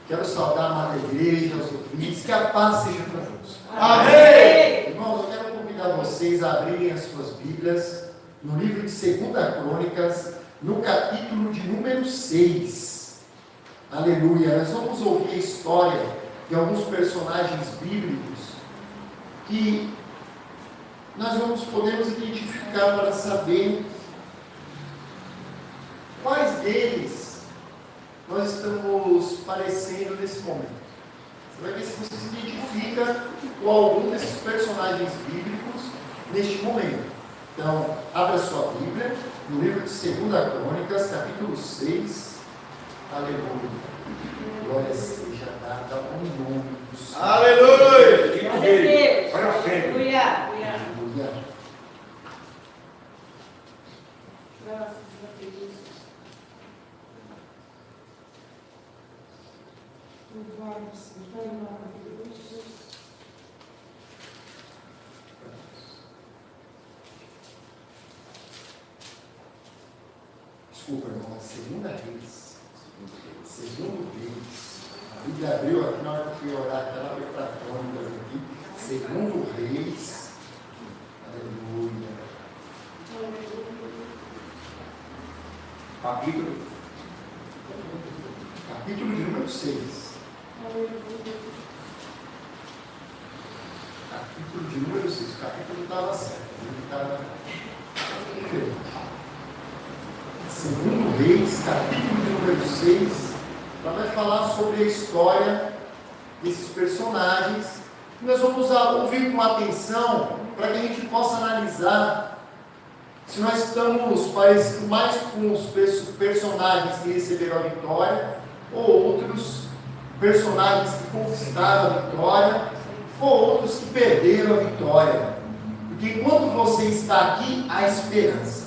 Quero saudar a amada igreja, os ouvintes, que a paz seja convosco. Amém! Irmãos, eu quero convidar vocês a abrirem as suas Bíblias no livro de 2 Crônicas, no capítulo de número 6. Aleluia! Nós vamos ouvir a história de alguns personagens bíblicos que nós podemos identificar para saber quais deles nós estamos parecendo nesse momento. Você vai ver se você se identifica com algum desses personagens bíblicos neste momento. Então, abra sua Bíblia no livro de 2 Crônicas, capítulo 6. Aleluia. Glória seja dada ao nome do Senhor. Aleluia! Glória a Deus. Para frente. Aleluia. Aleluia. Graças a Deus. Louvado seja o nome de Deus. Desculpa, irmão, é segunda Reis. Segundo Reis. A Bíblia abriu aqui na hora que eu fui orar, que ela foi para Crônicas aqui. Segundo Reis. Aleluia. Capítulo de número 6. Capítulo de número 6. O capítulo estava certo. Ele estava diferente. Segundo Reis, capítulo de número 6, ela vai falar sobre a história desses personagens. Nós vamos ouvir com atenção para que a gente possa analisar se nós estamos parecidos mais com os personagens que receberam a vitória ou outros personagens que conquistaram a vitória ou outros que perderam a vitória. Porque enquanto você está aqui, há esperança.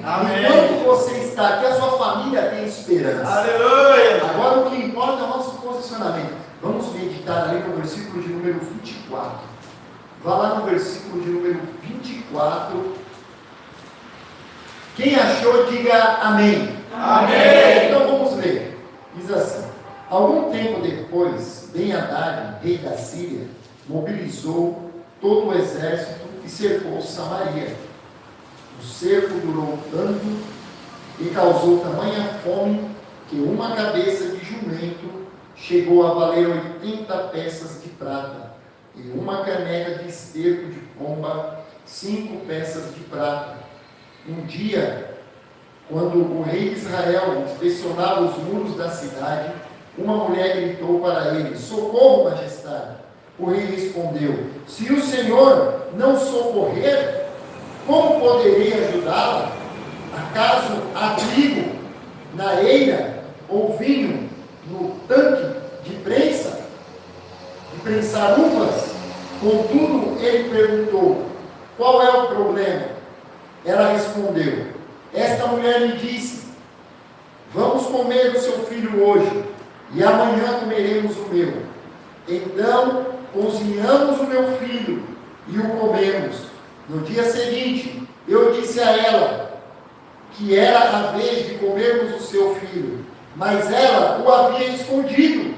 Amém. Enquanto você está aqui, a sua família tem esperança. Aleluia! Agora o que importa é o nosso posicionamento. Vamos meditar ali no versículo de número 24. Vá lá no versículo de número 24. Quem achou, diga amém. Amém. Então vamos ler. Diz assim: algum tempo depois, Ben-Hadad, rei da Síria, mobilizou todo o exército e cercou Samaria. O cerco durou tanto e causou tamanha fome que uma cabeça de jumento chegou a valer 80 peças de prata, e uma caneca de esterco de pomba 5 peças de prata. Um dia, quando o rei de Israel inspecionava os muros da cidade, uma mulher gritou para ele: socorro, majestade. O rei respondeu: se o Senhor não socorrer, como poderei ajudá-la? Acaso há trigo na eira ou vinho no tanque de prensa? De prensar uvas? Contudo, ele perguntou: qual é o problema? Ela respondeu: esta mulher me disse: vamos comer o seu filho hoje, e amanhã comeremos o meu. Então, cozinhamos o meu filho e o comemos. No dia seguinte, eu disse a ela que era a vez de comermos o seu filho, mas ela o havia escondido.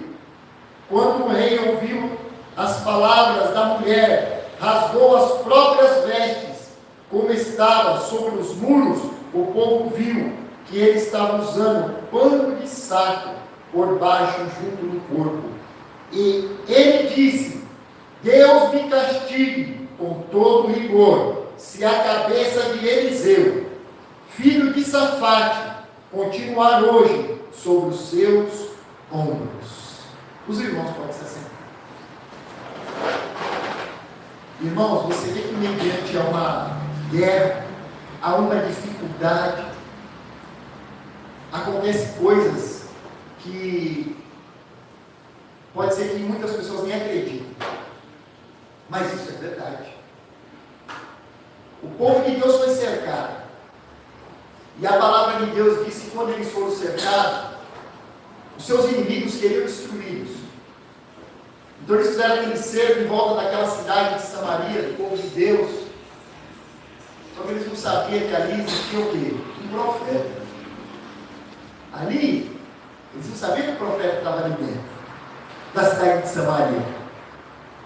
Quando o rei ouviu as palavras da mulher, rasgou as próprias vestes. Como estava sobre os muros, o povo viu que ele estava usando pano de saco por baixo junto do corpo. E ele disse: Deus me castigue com todo rigor, se a cabeça de Eliseu, filho de Safate, continuar hoje sobre os seus ombros. Os irmãos podem se assentar. Irmãos, você vê que mediante a uma guerra, a uma dificuldade, acontecem coisas que pode ser que muitas pessoas nem acreditem. Mas isso é verdade. O povo de Deus foi cercado. E a palavra de Deus diz que quando eles foram cercados, os seus inimigos queriam destruí-los. Então eles fizeram aquele cerco em volta daquela cidade de Samaria, do povo de Deus. Só que eles não sabiam que ali existia o quê? Um profeta. Ali, eles não sabiam que o profeta estava ali dentro. da cidade de Samaria.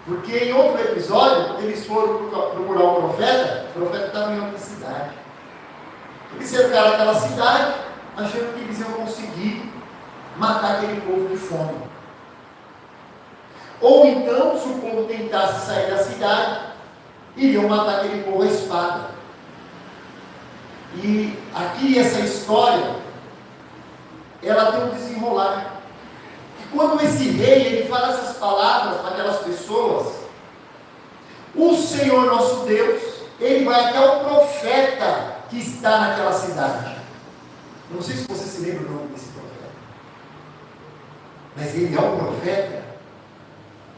Porque em outro episódio, eles foram procurar o profeta estava em outra cidade. Eles cercaram aquela cidade, achando que eles iam conseguir matar aquele povo de fome. Ou então, se o povo tentasse sair da cidade, iriam matar aquele povo à espada. E aqui essa história, ela tem um desenrolar. E quando esse rei, ele fala essas palavras para aquelas pessoas, o Senhor nosso Deus, ele vai até o profeta que está naquela cidade. Não sei se você se lembra o nome desse profeta, mas ele é um profeta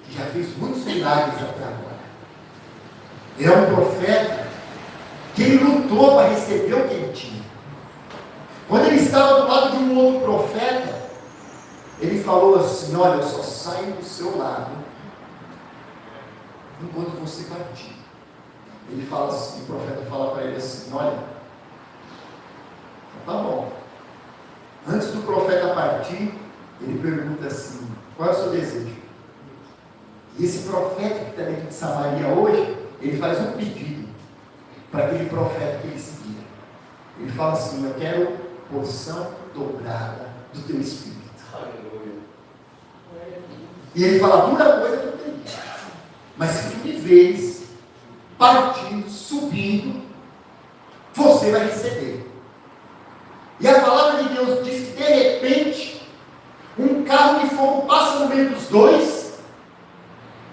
que já fez muitos milagres até agora. Ele é um profeta que ele lutou para receber o que ele tinha. Quando ele estava do lado de um outro profeta, ele falou assim: olha, eu só saio do seu lado enquanto você partir. Ele fala assim, o profeta fala para ele assim: olha, tá bom. Antes do profeta partir, ele pergunta assim: qual é o seu desejo? E esse profeta que está dentro de Samaria hoje, ele faz um pedido para aquele profeta que ele seguia. Ele fala assim: eu quero porção dobrada do teu espírito. Aleluia. E ele fala: dura coisa que eu tenho, mas se tu me vês partindo, subindo, você vai receber. E a palavra de Deus diz que de repente um carro de fogo passa no meio dos dois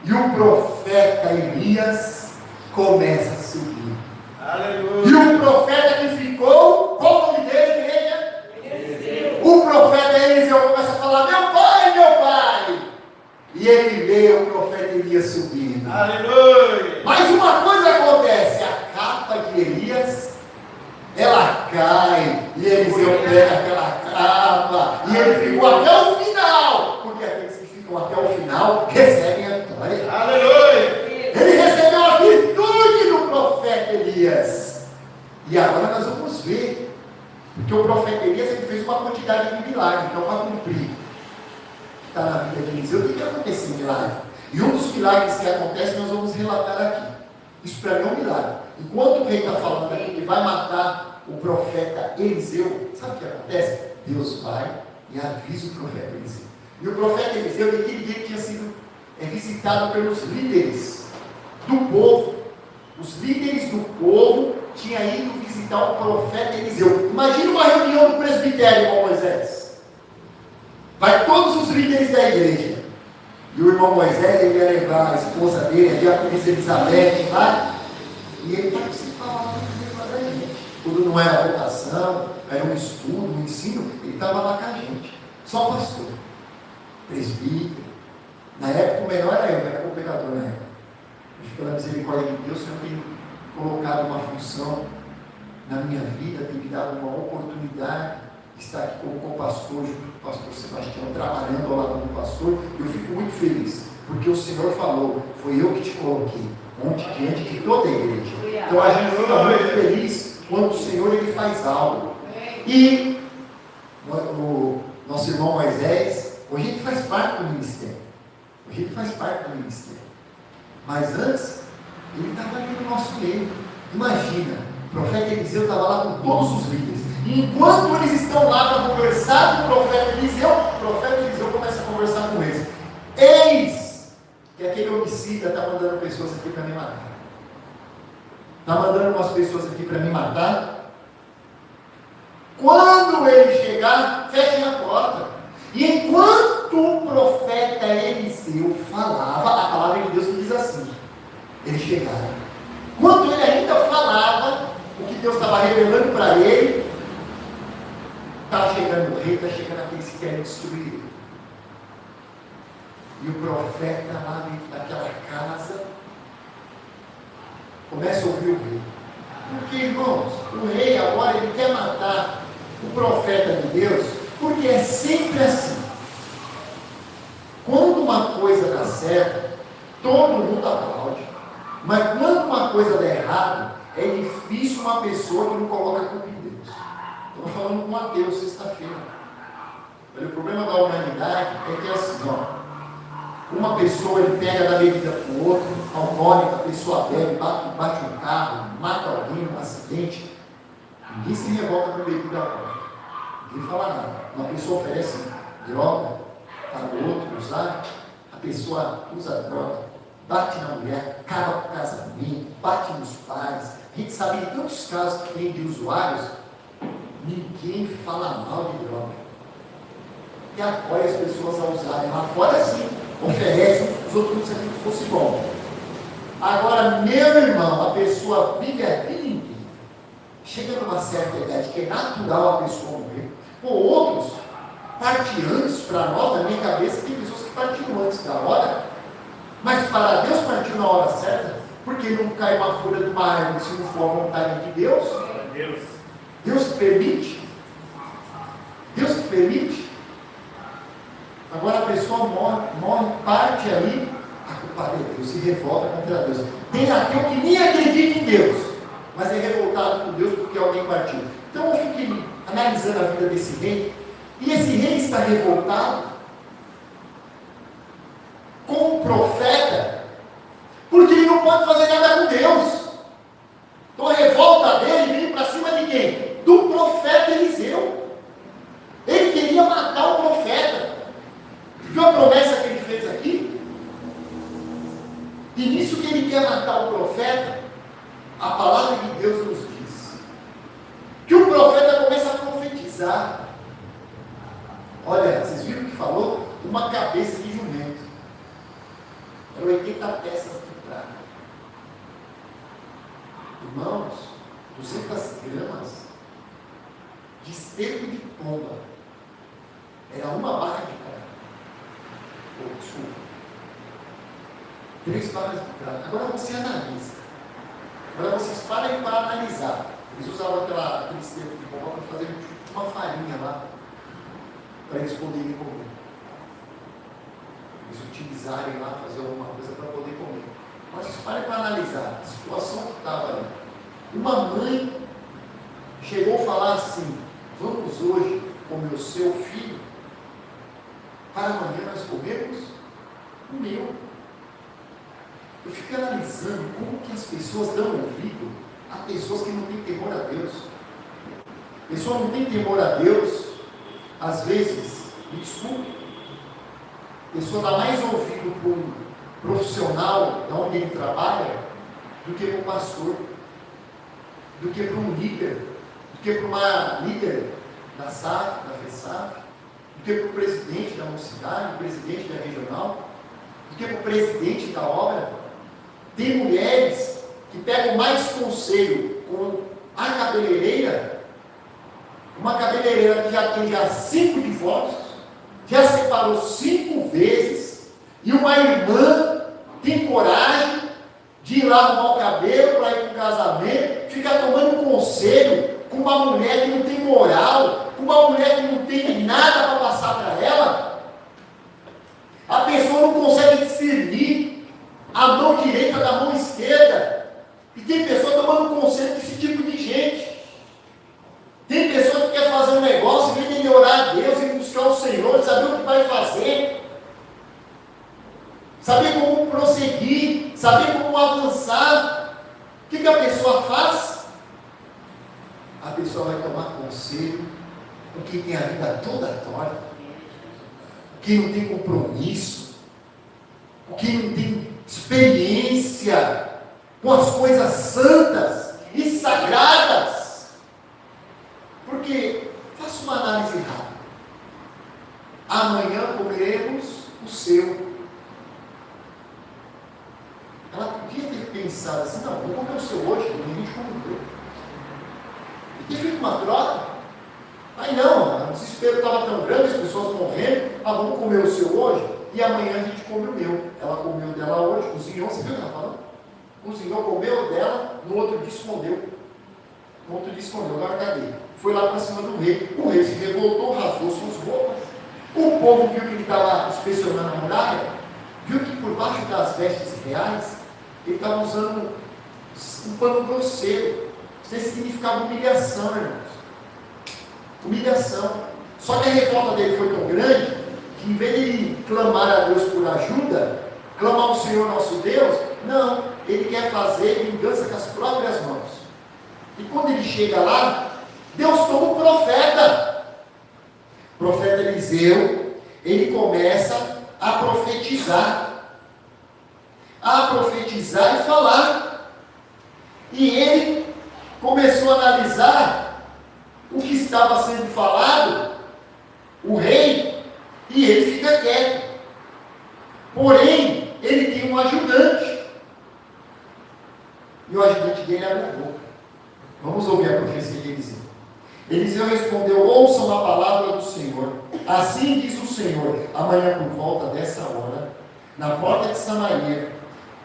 e o profeta Elias começa a subir. Aleluia. E o profeta que ficou, qual o nome dele, igreja? O profeta Eliseu começa a falar: meu pai, meu pai. E ele vê o profeta Elias subindo. Aleluia. Mas uma coisa acontece: a capa de Elias, ela cai, e Eliseu pega aquela capa, e ele ficou até o final, porque aqueles que ficam até o final recebem a vitória. Aleluia. Ele recebeu a virtude do profeta Elias. E agora nós vamos ver, porque o profeta Elias, ele fez uma quantidade de milagres, então para cumprir que está na vida de Eliseu, tem que acontecer milagre. E um dos milagres que acontece, nós vamos relatar aqui. Isso para mim é um milagre. Enquanto o rei está falando aqui, ele vai matar o profeta Eliseu, sabe o que acontece? Deus vai e avisa o profeta Eliseu. E o profeta Eliseu, naquele dia, tinha sido visitado pelos líderes do povo. Os líderes do povo tinham ido visitar o profeta Eliseu. Imagina uma reunião do presbitério com Moisés. Vai todos os líderes da igreja. E o irmão Moisés, ele ia levar a esposa dele, a princesa Elizabeth, vai. E ele participava lá da gente. Tudo não era vocação, era um estudo, um ensino, ele estava lá com a gente. Só pastor, presbítero. Na época o menor era eu era cooperador na época. Mas pela misericórdia de Deus, o Senhor tem colocado uma função na minha vida, tem me dado uma oportunidade de estar aqui como co-pastor, junto com o pastor Sebastião, trabalhando ao lado do pastor. Eu fico muito feliz, porque o Senhor falou: foi eu que te coloquei, diante de toda a igreja. Então a gente fica muito feliz quando o Senhor ele faz algo. E o nosso irmão Moisés, hoje ele faz parte do ministério. Hoje ele faz parte do ministério. Mas antes, ele estava ali no nosso meio. Imagina, o profeta Eliseu estava lá com todos os líderes. E enquanto eles estão lá para conversar com o profeta Eliseu começa a conversar com eles. Eis que aquele homicida está mandando pessoas aqui para me matar. Está mandando umas pessoas aqui para me matar. Quando ele chegar, fechem a porta. E enquanto o profeta Eliseu falava, a palavra de Deus diz assim: eles chegaram. Quando ele ainda falava, o que Deus estava revelando para ele, está chegando o rei, está chegando aqueles que querem destruir ele. E o profeta lá dentro daquela casa começa a ouvir o rei. Porque, irmãos, o rei agora ele quer matar o profeta de Deus, porque é sempre assim. Quando uma coisa dá certo, todo mundo aplaude. Mas quando uma coisa dá errado, é difícil uma pessoa que não coloca a culpa em Deus. Estou falando com Mateus, sexta-feira. O problema da humanidade é que é assim, ó. Uma pessoa ele pega da bebida para o outro, alcoólica, a pessoa bebe, bate um carro, mata alguém, um acidente. Ninguém se revolta com bebida alcoólica. Ninguém fala nada. Uma pessoa oferece droga para o outro usar, a pessoa usa droga, bate na mulher, acaba com o casamento, bate nos pais. A gente sabe de tantos casos que tem de usuários, ninguém fala mal de droga. E apoia as pessoas a usarem. Lá fora sim, oferece, os outros não sabiam que fosse bom. Agora, meu irmão, a pessoa vive a vida inteira. Chega numa certa idade que é natural a pessoa morrer. Por outros, parte antes, para nós, na minha cabeça, tem pessoas que partiram antes da hora. Mas para Deus partiu na hora certa, porque não cai uma folha de uma árvore se não for a vontade de Deus. Deus que permite. Deus que permite. Agora a pessoa morre, parte ali, a culpa é Deus, se revolta contra Deus. Tem aquele que nem acredita em Deus, mas é revoltado com Deus porque alguém partiu. Então eu fiquei analisando a vida desse rei, e esse rei está revoltado com o profeta, porque ele não pode fazer nada com Deus. Então a revolta dele veio para cima de quem? Do profeta Eliseu. Ele queria matar o profeta. Viu a promessa que ele fez aqui? E nisso que ele quer matar o profeta, a palavra de Deus nos diz que o profeta começa a profetizar. Olha, vocês viram o que falou? Uma cabeça de jumento. Eram 80 peças de prata. Irmãos, 200 gramas de esterco de pomba. Era uma barra de prata. Desculpa. 3 barras de prata. Agora você analisa. Agora vocês parem para analisar. Eles usavam aquele esterco de pomba para fazer uma farinha lá, para eles poderem comer. Eles utilizarem lá, fazer alguma coisa para poder comer. Mas vocês parem para analisar a situação que estava ali. Uma mãe chegou a falar assim: vamos hoje comer o seu filho, para amanhã nós comermos o meu. Eu fico analisando como que as pessoas dão ouvido a pessoas que não têm temor a Deus. A pessoa não tem temor a Deus, às vezes, me desculpe, a pessoa dá mais ouvido para um profissional de onde ele trabalha do que para um pastor, do que para um líder, do que para uma líder da SAF, da FESAF, do que para o presidente da mocidade, o presidente da regional, do que para o presidente da obra. Tem mulheres que pegam mais conselho com a cabeleireira, uma cabeleireira que já tem 5 divórcios, já separou 5 vezes, e uma irmã tem coragem de ir lá arrumar o cabelo para ir para o casamento, ficar tomando conselho com uma mulher que não tem moral, com uma mulher que não tem nada para passar para ela. A pessoa não consegue discernir a mão direita da mão esquerda. E tem pessoa tomando conselho desse tipo de gente. Tem pessoa que quer fazer um negócio, em vez de orar a Deus e buscar o Senhor, saber o que vai fazer, saber como prosseguir, saber como avançar. O que a pessoa faz? A pessoa vai tomar conselho com quem tem a vida toda torta, quem não tem compromisso, quem não tem experiência com as coisas santas e sagradas. Porque, faça uma análise rápida. Amanhã comeremos o seu. Ela podia ter pensado assim: não, vou comer o seu hoje, amanhã a gente come o meu. E ter feito uma troca. Aí não, o desespero estava tão grande, as pessoas morrendo. Vamos comer o seu hoje e amanhã a gente come o meu. Ela comeu dela hoje, cozinhou, você viu o que ela falou? Cozinhou, comeu dela, no outro dia escondeu. No outro dia escondeu, agora cadê? Foi lá para cima do rei. O rei se revoltou, rasgou suas roupas. O povo viu que ele estava inspecionando a muralha, viu que por baixo das vestes reais, ele estava usando um pano grosseiro. Isso significava humilhação, irmãos. Humilhação. Só que a revolta dele foi tão grande que que em vez de ele clamar a Deus por ajuda, clamar ao Senhor nosso Deus, não, ele quer fazer vingança com as próprias mãos. E quando ele chega lá, Deus toma o profeta Eliseu, ele começa a profetizar e falar. E ele começou a analisar o que estava sendo falado, o rei, e ele fica quieto. Porém, ele tem um ajudante. E o ajudante dele abre a boca. Vamos ouvir a profecia de Eliseu. Eliseu respondeu: ouçam a palavra do Senhor. Assim diz o Senhor: amanhã por volta dessa hora, na porta de Samaria,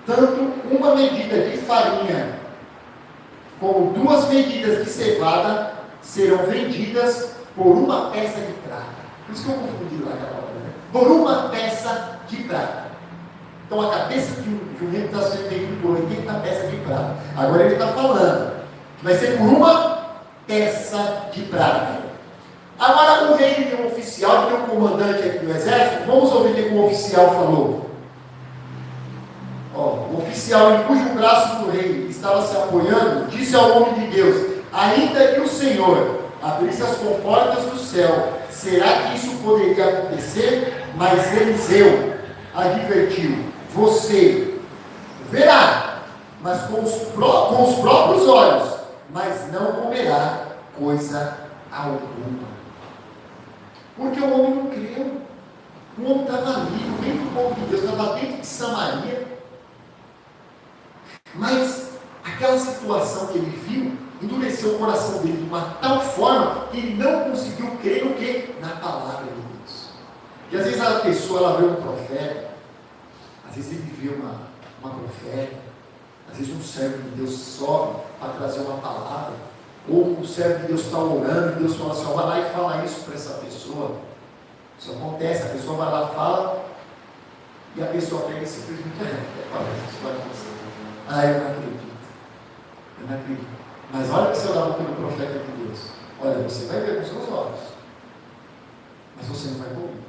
tanto uma medida de farinha como 2 medidas de cevada serão vendidas por uma peça de prata. Por isso que eu confundi lá aquela hora, né? Por uma peça de prata. Então a cabeça de um rei está sendo vendido por 80 peças de prata. Agora ele está falando que vai ser por uma peça de prata. Agora o rei tem um oficial, tem um comandante aqui do exército. Vamos ouvir o que o oficial falou. O oficial, em cujo braço do rei estava se apoiando, disse ao homem de Deus: ainda que o Senhor abrisse as comportas do céu, será que isso poderia acontecer? Mas Eliseu advertiu: você verá, mas com os próprios olhos, mas não comerá coisa alguma. Porque o homem não creu. O homem estava ali, no meio do povo de Deus, estava dentro de Samaria. Mas aquela situação que ele viu endureceu o coração dele de uma tal forma que ele não conseguiu crer no quê? Na palavra de Deus. E às vezes a pessoa, ela vê um profeta, às vezes ele vê uma profeta, às vezes um servo de Deus sobe para trazer uma palavra, ou um servo de Deus está orando e Deus fala assim: vai lá e fala isso para essa pessoa. Isso acontece, a pessoa vai lá, fala, e a pessoa pega e simplesmente isso vai acontecer. Eu não acredito. Mas olha o que você orava pelo profeta de Deus. Olha, você vai ver com seus olhos, mas você não vai ouvir.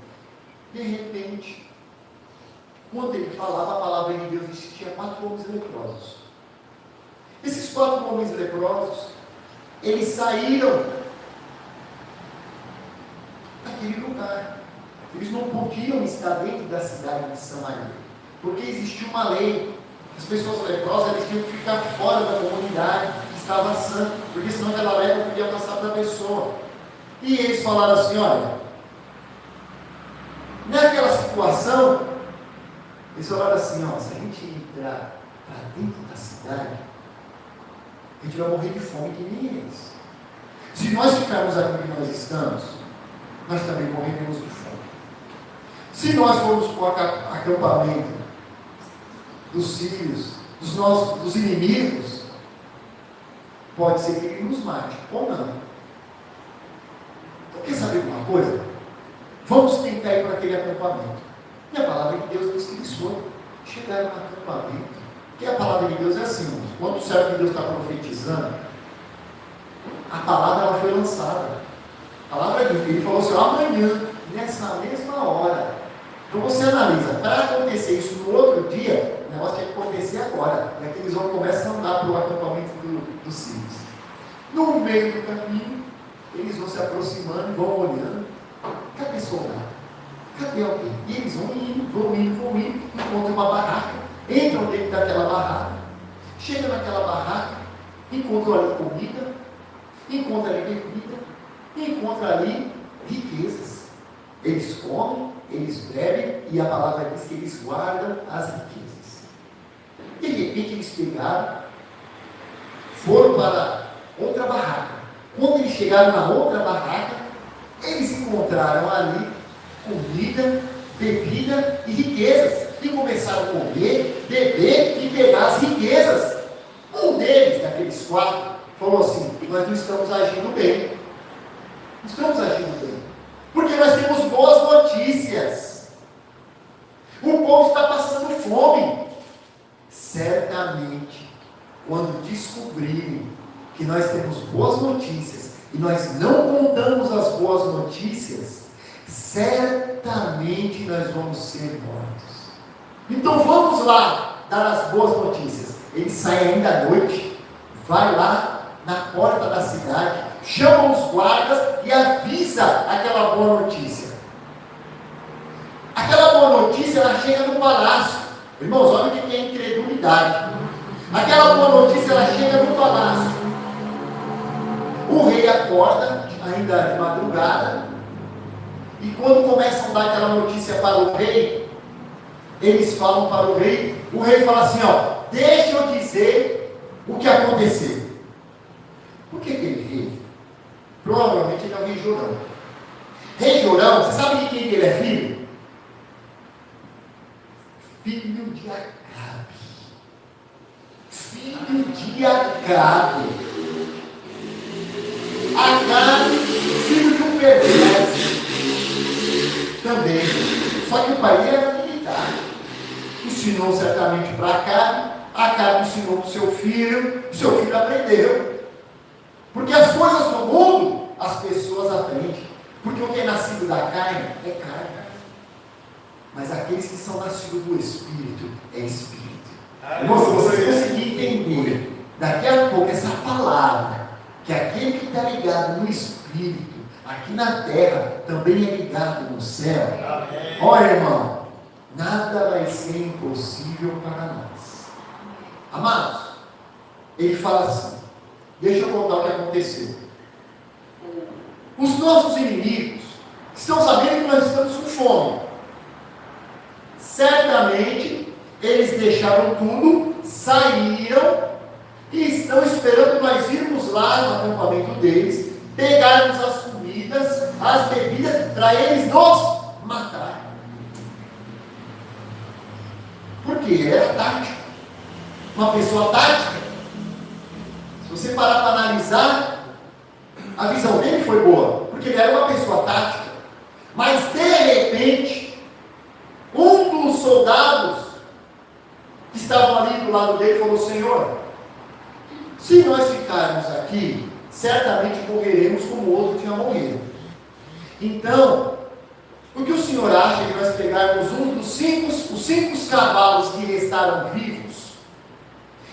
De repente, quando ele falava a palavra de Deus, disse que tinha 4 homens leprosos. Esses 4 homens leprosos, eles saíram daquele lugar. Eles não podiam estar dentro da cidade de Samaria, porque existia uma lei. As pessoas leprosas, eles tinham que ficar fora da comunidade que estava sã, porque senão aquela lepra podia passar para a pessoa. E eles falaram assim: olha, naquela situação, eles falaram assim: se a gente entrar para dentro da cidade, a gente vai morrer de fome que nem eles. Se nós ficarmos aqui onde nós estamos, nós também morreremos de fome. Se nós formos para o acampamento dos sírios, dos inimigos, pode ser que ele nos mate, ou não. Então, quer saber uma coisa? Vamos tentar ir para aquele acampamento. E a palavra de Deus diz que eles foram, chegaram no acampamento. Porque a palavra de Deus é assim: quando o servo de Deus está profetizando, a palavra ela foi lançada. A palavra de Deus, ele falou assim: amanhã, nessa mesma hora. Então você analisa, para acontecer isso no outro dia, o negócio tem que acontecer agora. E aqueles homens começam a andar para o acampamento dos sírios. No meio do caminho, eles vão se aproximando e vão olhando. Cadê soldado? Cadê alguém? E eles vão indo, encontram uma barraca, entram dentro daquela barraca, chegam naquela barraca, encontram ali comida, encontram ali bebida, encontram ali riquezas. Eles comem, eles bebem, e a palavra diz que eles guardam as riquezas. De repente eles pegaram, foram para outra barraca. Quando eles chegaram na outra barraca, eles encontraram ali comida, bebida e riquezas. E começaram a comer, beber e pegar as riquezas. Um deles, daqueles 4, falou assim: nós não estamos agindo bem. Não estamos agindo bem. Porque nós temos boas notícias. O povo está passando fome. Certamente, quando descobrirem que nós temos boas notícias e nós não contamos as boas notícias, certamente nós vamos ser mortos. Então vamos lá dar as boas notícias. Ele sai ainda à noite, vai lá na porta da cidade, chama os guardas e avisa aquela boa notícia. Aquela boa notícia, ela chega no palácio. Irmãos, olha o que é incredulidade. Aquela boa notícia, ela chega no palácio. O rei acorda, ainda de madrugada, e quando começam a dar aquela notícia para o rei, eles falam para o rei fala assim, ó, deixa eu dizer o que aconteceu. Por que aquele rei? Provavelmente ele é o rei Jorão. Rei Jorão, você sabe de quem ele é filho? Filho de Acabe. Filho de Acabe. Acabe, filho de um perverso. Também. Só que o pai dele era militar. Ensinou certamente para Acabe. Acabe ensinou para o seu filho aprendeu. Porque as coisas do mundo, as pessoas aprendem. Porque o que é nascido da carne é carne. Mas aqueles que são nascidos do Espírito, é Espírito. Irmão, se você conseguir entender, daqui a pouco, essa palavra, que aquele que está ligado no Espírito, aqui na terra, também é ligado no céu. Amém. Olha, irmão, nada vai ser impossível para nós. Amados, ele fala assim, deixa eu contar o que aconteceu. Os nossos inimigos estão sabendo que nós estamos com fome. Certamente, eles deixaram tudo, saíram e estão esperando nós irmos lá no acampamento deles, pegarmos as comidas, as bebidas, para eles nos matarem. Porque ele era tático. Uma pessoa tática. Se você parar para analisar, a visão dele foi boa, porque ele era uma pessoa tática. Mas de repente, um dos soldados que estavam ali do lado dele falou: Senhor, se nós ficarmos aqui, certamente morreremos como o outro tinha morrido. Então, o que o Senhor acha de nós pegarmos os cinco cavalos que restaram vivos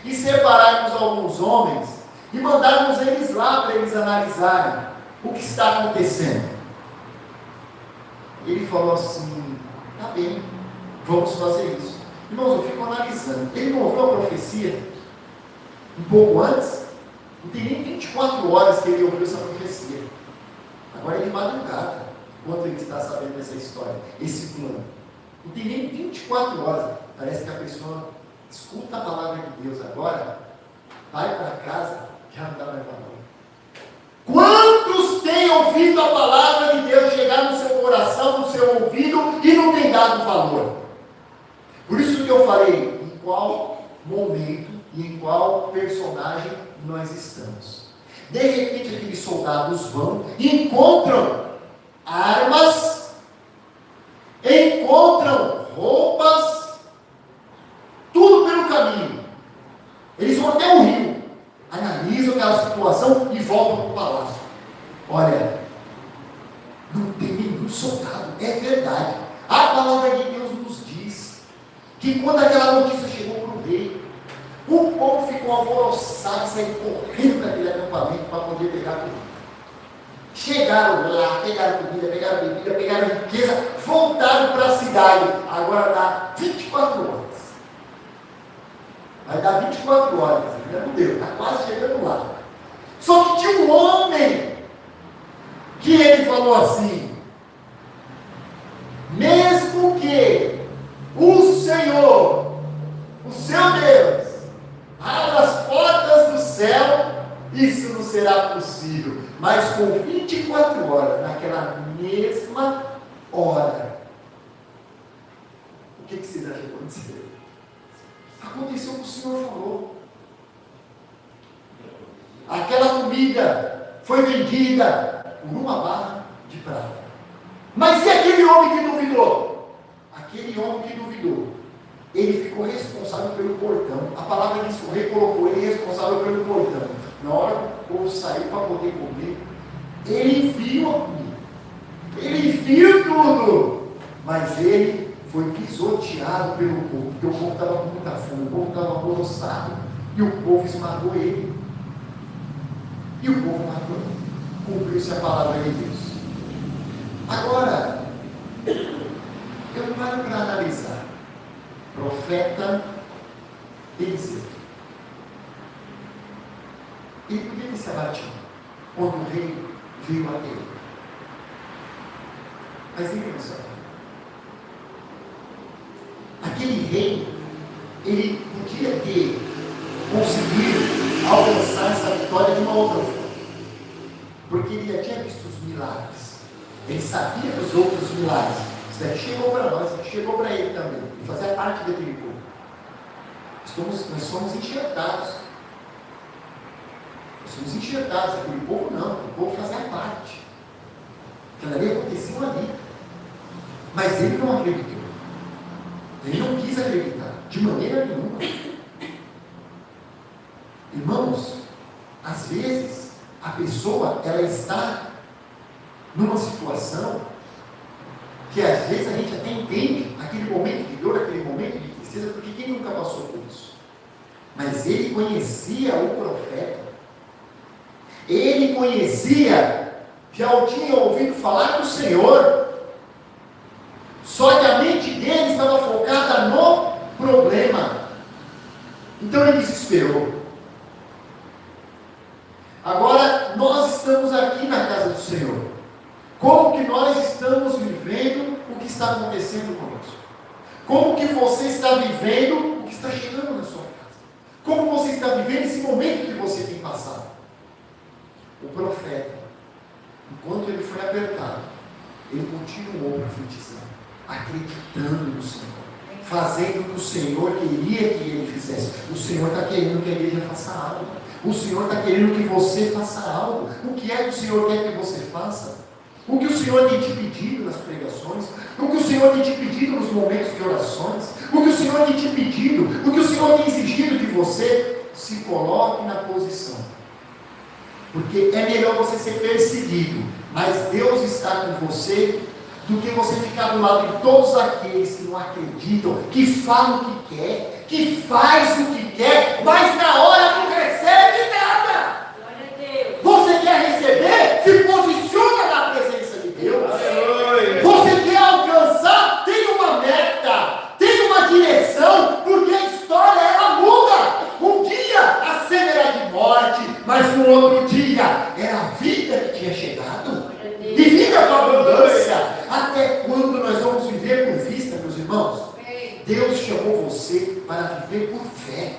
e separarmos alguns homens e mandarmos eles lá para eles analisarem o que está acontecendo? Ele falou assim: tá bem, vamos fazer isso. Irmãos, eu fico analisando. Ele não ouviu a profecia um pouco antes? Não tem nem 24 horas que ele ouviu essa profecia. Agora é de madrugada, enquanto ele está sabendo dessa história, esse plano. Não tem nem 24 horas. Parece que a pessoa escuta a palavra de Deus agora, vai para casa, já não dá mais valor. Quantos têm ouvido a palavra de Deus chegar no seu coração, no seu ouvido, e não tem dado valor? Por isso que eu falei, em qual momento e em qual personagem nós estamos. De repente aqueles soldados vão e encontram armas, encontram roupas, tudo pelo caminho. Eles vão até o rio, analisam aquela situação e voltam para o palácio. Olha, não tem nenhum soldado, é verdade. A palavra de Deus nos diz que quando aquela notícia chegou para o rei, o povo ficou alvoroçado, saiu correndo daquele acampamento para poder pegar comida. Chegaram lá, pegaram comida, pegaram bebida, pegaram riqueza, voltaram para a cidade. Agora dá 24 horas. Vai dar 24 horas, ainda não deu, está quase chegando lá. Só que tinha um homem que ele falou assim: mesmo que o Senhor, o seu Deus, abra as portas do céu, isso não será possível. Mas com 24 horas, naquela mesma hora, o que você acha que aconteceu? Aconteceu o que o Senhor falou. Aquela comida foi vendida por uma barra de prata. Mas e aquele homem que duvidou? Aquele homem que duvidou, ele ficou responsável pelo portão. A palavra diz que o rei colocou ele responsável pelo portão. Na hora que o povo saiu para poder comer, ele viu a comida. Ele viu tudo, mas ele foi pisoteado pelo povo, porque o povo estava com muita fome, o povo estava alvoroçado, e o povo esmagou ele. E o povo matou. Cumpriu-se a palavra de Deus. Agora, eu paro para analisar. Profeta Eliseu. Ele podia ter se abatido quando o rei veio a ele. Mas ele não se abatiu. Aquele rei, ele podia ter conseguido alcançar essa vitória de uma outra forma. Porque ele já tinha visto os milagres. Ele sabia dos outros milagres. Isso daqui chegou para nós, isso chegou para ele também. Ele fazia parte daquele povo. Nós somos enxertados. Nós somos enxertados. Aquele povo não. O povo fazia parte. Aquilo ali aconteceu ali. Mas ele não acreditou. Ele não quis acreditar. De maneira nenhuma. Irmãos, às vezes, a pessoa, ela está numa situação que às vezes a gente até entende aquele momento de dor, aquele momento de tristeza, porque quem nunca passou por isso? Mas ele conhecia o profeta, ele conhecia, já o tinha ouvido falar do Senhor, só que a mente dele estava focada no problema, então ele desesperou. Agora, nós estamos aqui na casa do Senhor. Como que nós estamos vivendo o que está acontecendo conosco? Como que você está vivendo o que está chegando na sua casa? Como você está vivendo esse momento que você tem passado? O profeta, enquanto ele foi apertado, ele continuou profetizando, acreditando no Senhor, fazendo o que o Senhor queria que ele fizesse. O Senhor está querendo que a igreja faça algo. O Senhor está querendo que você faça algo. O que é que o Senhor quer que você faça? O que o Senhor tem te pedido nas pregações? O que o Senhor tem te pedido nos momentos de orações? O que o Senhor tem te pedido? O que o Senhor tem exigido de você? Se coloque na posição. Porque é melhor você ser perseguido, mas Deus está com você, do que você ficar do lado de todos aqueles que não acreditam, que falam o que quer, que faz o que quer, mas na hora não recebe nada. Glória a Deus. Você quer receber? Se posiciona na presença de Deus. Aleluia. Você quer alcançar? Tem uma meta, tem uma direção, porque a história ela muda. Um dia a cena era de morte, mas no outro dia era a vida que tinha chegado. E vida com abundância. Até quando nós vamos viver por vista, meus irmãos? Deus chamou você para viver por fé.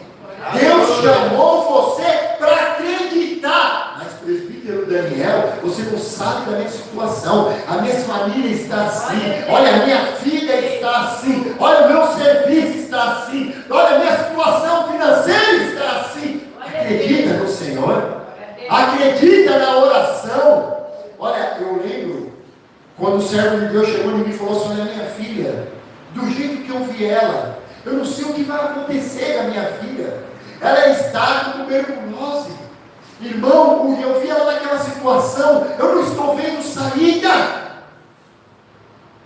Deus chamou você para acreditar. Mas, presbítero Daniel, você não sabe da minha situação. A minha família está assim. Olha, a minha filha está assim. Olha, o meu serviço está assim. Olha, a minha situação financeira está assim. Acredita no Senhor. Acredita na oração. Olha, eu lembro quando o servo de Deus chegou em mim e falou assim: olha, minha filha, do jeito que eu vi ela, eu não sei o que vai acontecer com a minha filha. Ela está com tuberculose. Irmão, eu vi ela naquela situação, eu não estou vendo saída.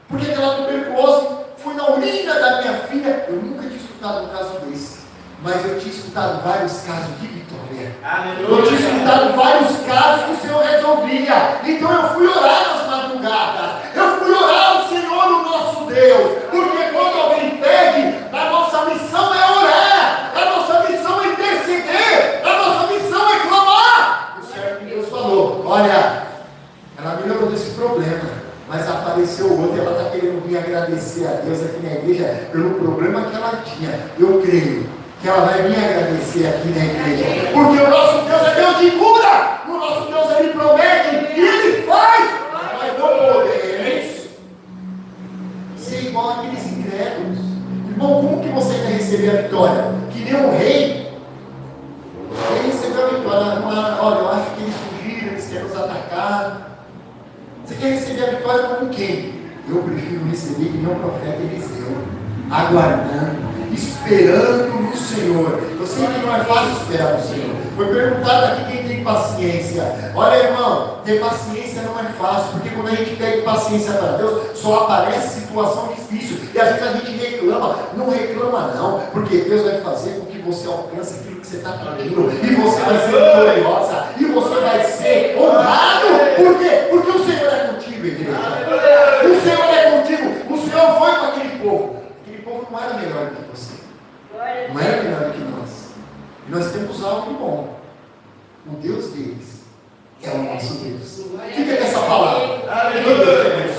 Porque aquela tuberculose foi na urina da minha filha. Eu nunca tinha escutado um caso desse, mas eu tinha escutado vários casos de vitória. Aleluia. Eu tinha escutado vários casos que o Senhor resolvia. Então eu fui orar nas madrugadas. Eu fui orar ao Senhor, o nosso Deus. Porque quando alguém pede, a nossa missão é orar. A nossa missão é interceder. A nossa missão é clamar. O servo de Deus falou: olha, ela melhorou desse problema, mas apareceu outro e ela está querendo vir agradecer a Deus aqui na igreja pelo problema que ela tinha. Eu creio que ela vai vir agradecer aqui na igreja, porque o nosso Deus é Deus de cura. O nosso Deus, Ele promete e Ele faz. Mas não podemos ser igual àqueles incrédulos. Irmão, como que você quer receber a vitória? Que nem um rei. Ele recebeu a vitória. Olha, eu acho que eles fugiram, eles querem nos atacar. Você quer receber a vitória como quem? Eu prefiro receber que nem o profeta Eliseu, aguardando. esperando no Senhor. Eu sei que não é fácil esperar no Senhor. Foi perguntado aqui quem tem paciência. Olha, irmão, ter paciência não é fácil, porque quando a gente pede paciência para Deus, só aparece situação difícil. E às vezes a gente reclama. Não reclama não, porque Deus vai fazer com que você alcance aquilo que você está pedindo. E você vai ser gloriosa. E você vai ser honrado. Por quê? Porque o Senhor é contigo, igreja. O Senhor é contigo. O Senhor foi com aquele povo. Aquele povo não era melhor do que você. Não era melhor do que nós. E nós temos algo de bom. O Deus deles é o nosso Deus. Fica com essa palavra. Aleluia.